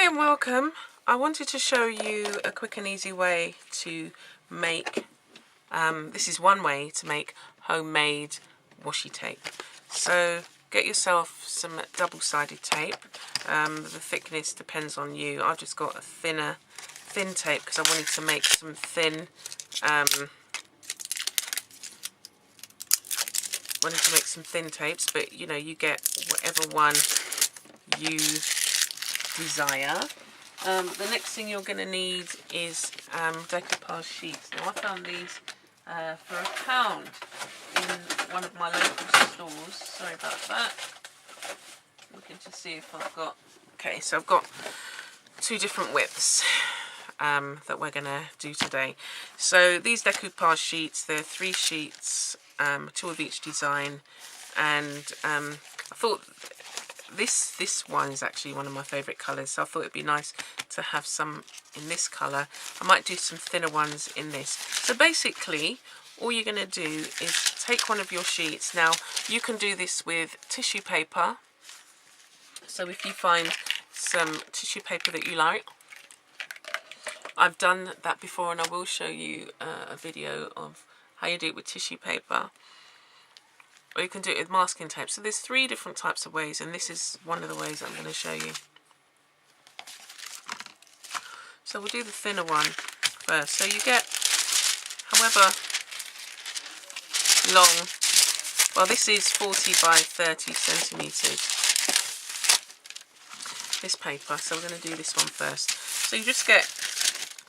Hi and welcome. I wanted to show you a quick and easy way to make, this is one way to make homemade washi tape. So get yourself some double-sided tape. The thickness depends on you. I've just got a thin tape because I wanted to make some thin, tapes, but you know, you get whatever one you desire. The next thing you're going to need is decoupage sheets. Now I found these for £1 in one of my local stores. Sorry about that. Looking to see if I've got... Okay, so I've got two different widths that we're going to do today. So these decoupage sheets, they're 3 sheets, 2 of each design, and I thought this one is actually one of my favourite colours, so I thought it'd be nice to have some in this colour. I might do some thinner ones in this. So basically all you're going to do is take one of your sheets. Now you can do this with tissue paper, so if you find some tissue paper that you like, I've done that before and I will show you a video of how you do it with tissue paper. Or you can do it with masking tape. So there's 3 different types of ways, and this is one of the ways I'm going to show you. So we'll do the thinner one first. So you get however long, well this is 40 by 30 centimetres, this paper, so we're going to do this one first. So you just get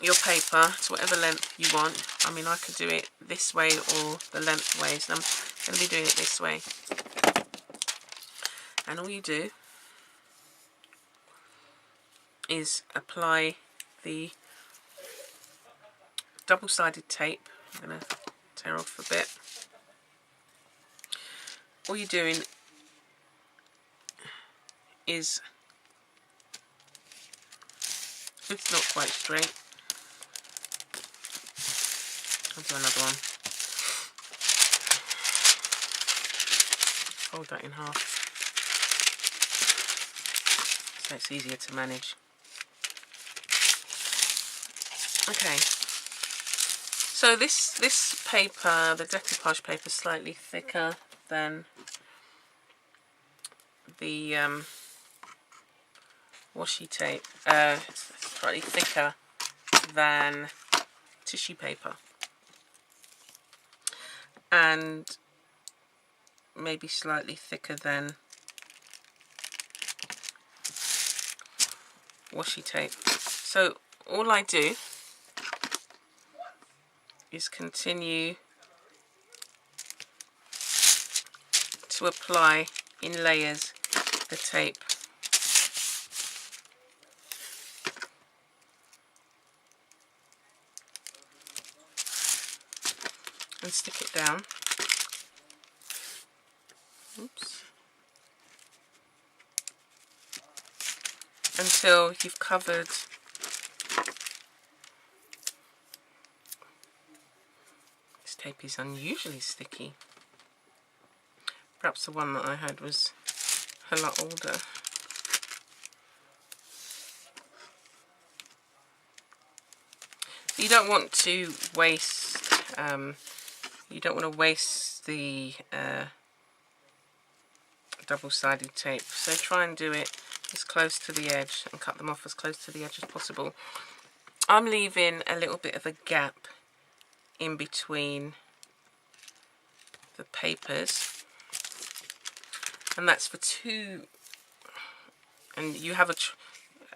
your paper to whatever length you want. I mean, I could do it this way or the lengthways, and I'm going to be doing it this way. And all you do is apply the double-sided tape. I'm going to tear off a bit. All you're doing is, it's not quite straight. I'll do another one. Fold that in half so it's easier to manage. Okay, so this paper, the decoupage paper, is slightly thicker than the washi tape. It's slightly thicker than tissue paper, and maybe slightly thicker than washi tape. So all I do is continue to apply in layers the tape. And stick it down. Oops. Until you've covered this tape is unusually sticky. Perhaps the one that I had was a lot older. You don't want to waste the double-sided tape, so try and do it as close to the edge and cut them off as close to the edge as possible. I'm leaving a little bit of a gap in between the papers, and that's for 2, and you have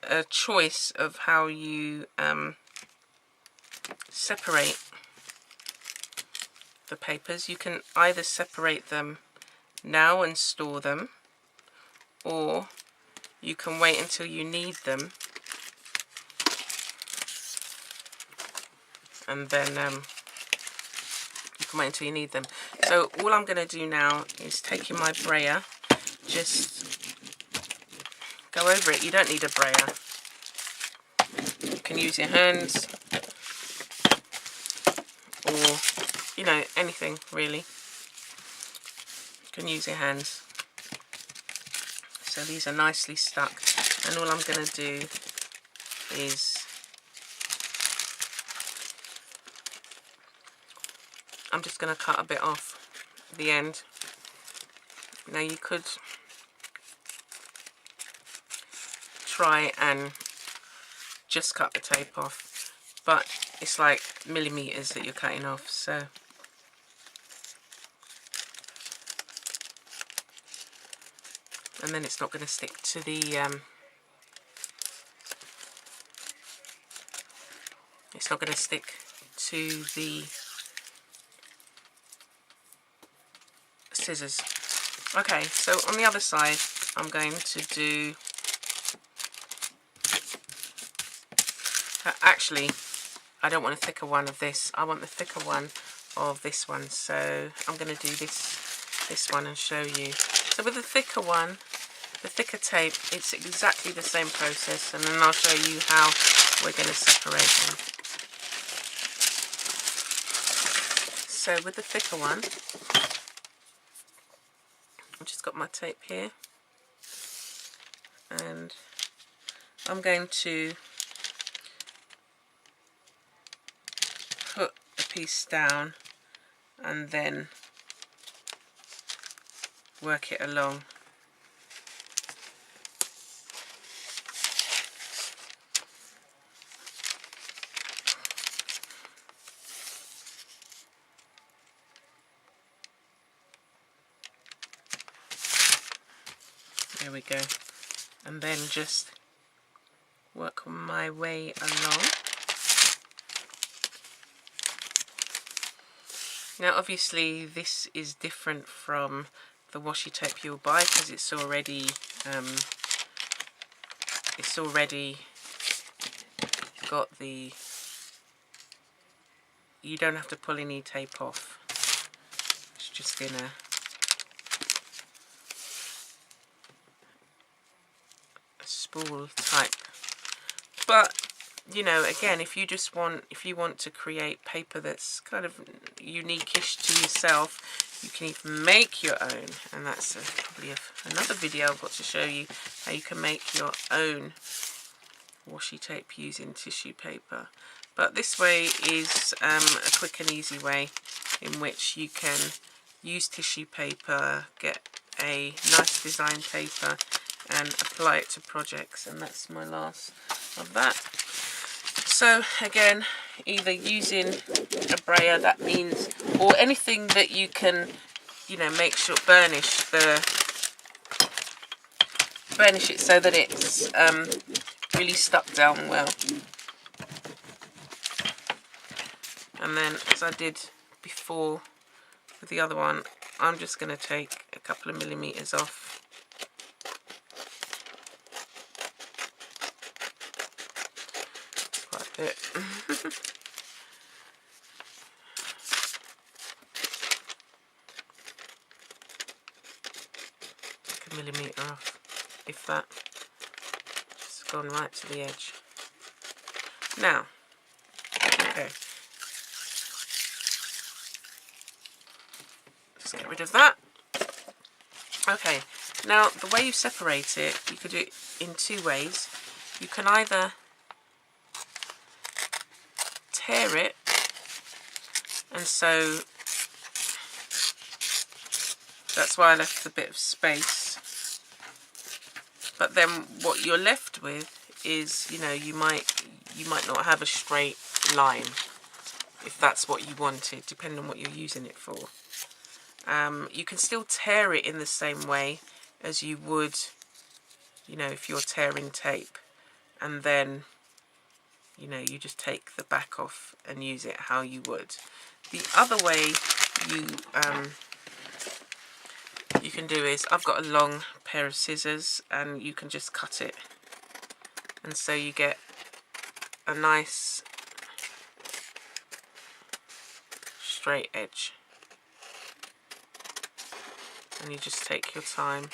a choice of how you separate the papers. You can either separate them now and store them, or you can wait until you need them and then you can wait until you need them. So all I'm going to do now is taking my brayer, just go over it. You don't need a brayer. You can use your hands or, you know, anything really. You can use your hands. So these are nicely stuck, and all I'm going to do is I'm just going to cut a bit off the end. Now you could try and just cut the tape off, but it's like millimeters that you're cutting off, so and then it's not going to stick to the it's not going to stick to the scissors. Okay, so on the other side I'm going to do actually I don't want a thicker one of this, I want the thicker one of this one, so I'm going to do this one and show you. So with the thicker one, the thicker tape, it's exactly the same process, and then I'll show you how we're going to separate them. So with the thicker one, I've just got my tape here, and I'm going to put a piece down and then work it along. There we go. And then just work my way along. Now obviously this is different from the washi tape you'll buy because it's already got the, you don't have to pull any tape off. It's just in a spool type. But you know, again, if you want to create paper that's kind of unique-ish to yourself, you can even make your own, and that's probably another video I've got to show you how you can make your own washi tape using tissue paper. But this way is a quick and easy way in which you can use tissue paper, get a nice design paper and apply it to projects, and that's my last of that. So again, either using a brayer, that means, or anything that you can, you know, make sure burnish it so that it's really stuck down well. And then, as I did before with the other one, I'm just going to take a couple of millimeters off. Quite a bit. Take a millimeter off, if that. Just gone right to the edge. Now, okay. Just get rid of that. Okay, now the way you separate it, you could do it in two ways. You can either tear it, and so that's why I left a bit of space. But then what you're left with is, you know, you might not have a straight line if that's what you wanted, depending on what you're using it for. You can still tear it in the same way as you would, you know, if you're tearing tape, and then, you know, you just take the back off and use it how you would. The other way you can do is, I've got a long pair of scissors and you can just cut it, and so you get a nice straight edge, and you just take your time.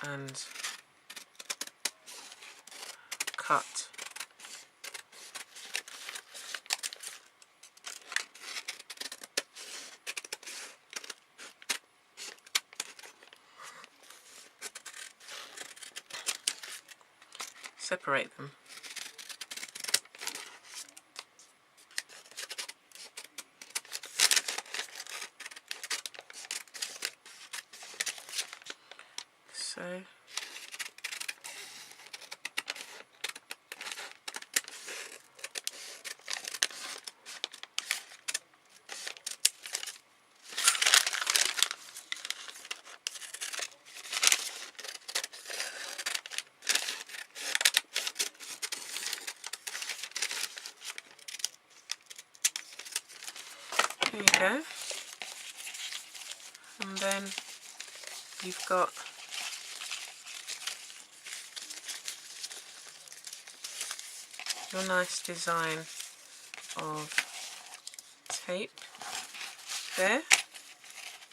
And cut separate them. So there you go. And then you've got your nice design of tape there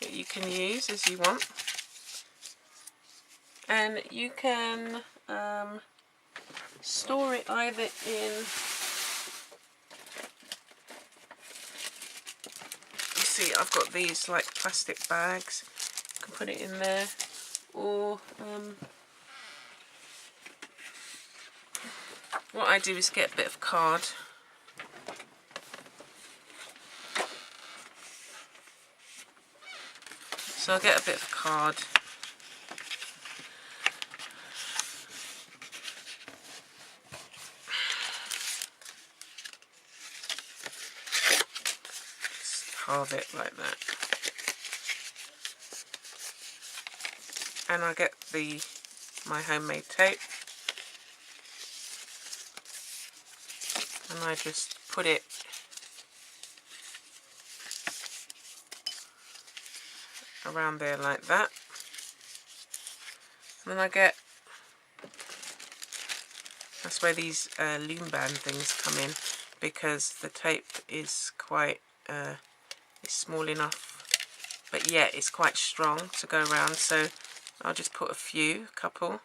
that you can use as you want, and you can store it either in, you see I've got these like plastic bags, you can put it in there, or what I do is get a bit of card. So I'll get a bit of card, just carve it like that, and I get my homemade tape, and I just put it around there like that, and then I get, that's where these loom band things come in, because the tape is quite it's small enough, but yet it's quite strong to go around, so I'll just put a couple,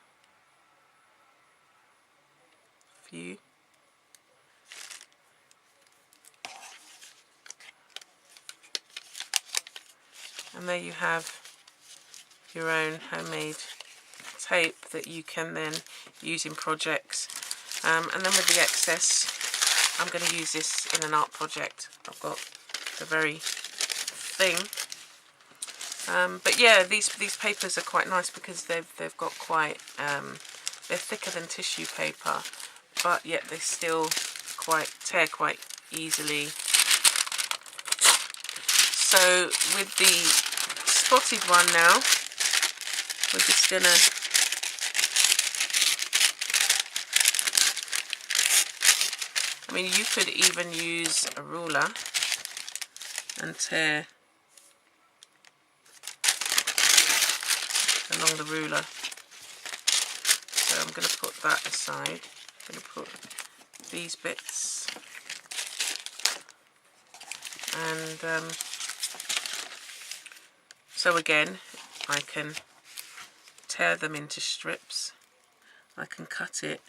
and there you have your own homemade tape that you can then use in projects. And then with the excess, I'm going to use this in an art project. I've got the very thing. But yeah, these papers are quite nice because they've got quite they're thicker than tissue paper, but yet they still tear quite easily. So with the spotted one now, we're just gonna I mean, you could even use a ruler and tear along the ruler. So I'm going to put that aside. I'm going to put these bits, and so again I can tear them into strips. I can cut it,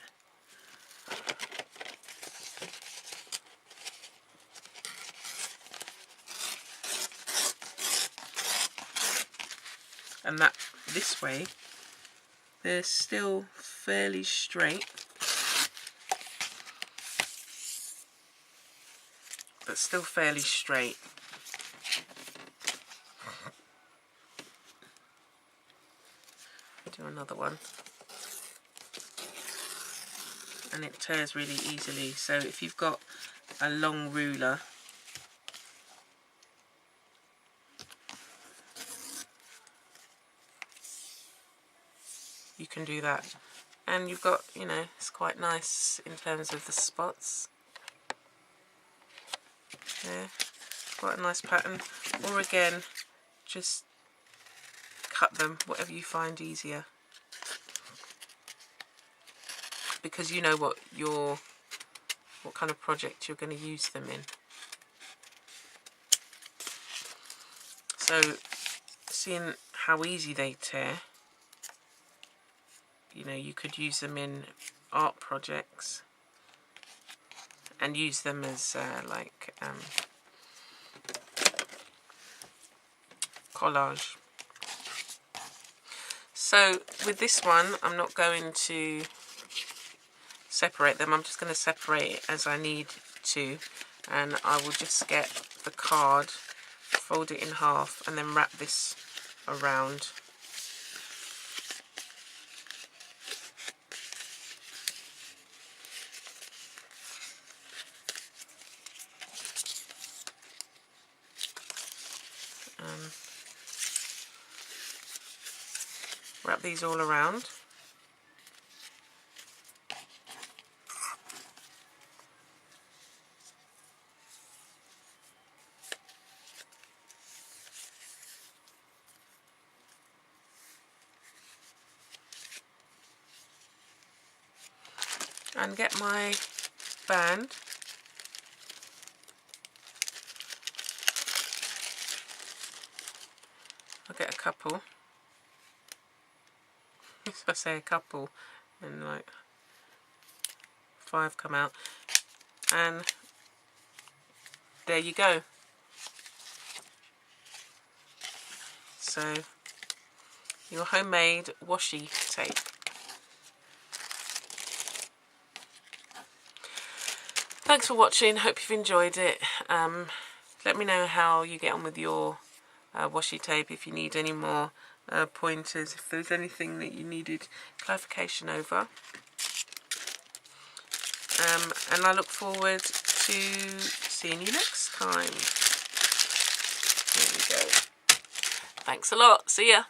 and that this way they're still fairly straight, but still fairly straight. Do another one, and it tears really easily. So if you've got a long ruler, you can do that, and you've got, you know, it's quite nice in terms of the spots. Yeah, quite a nice pattern. Or again, just cut them, whatever you find easier, because you know what kind of project you're going to use them in. So seeing how easy they tear, you know, you could use them in art projects and use them as like collage. So with this one, I'm not going to separate them. I'm just going to separate it as I need to, and I will just get the card, fold it in half, and then wrap this around. Wrap these all around. And get my band. I'll get a couple. If I say a couple, and like 5 come out, and there you go. So your homemade washi tape. Thanks for watching, hope you've enjoyed it. Let me know how you get on with your washi tape, if you need any more pointers, if there's anything that you needed clarification over. And I look forward to seeing you next time. There we go. Thanks a lot. See ya.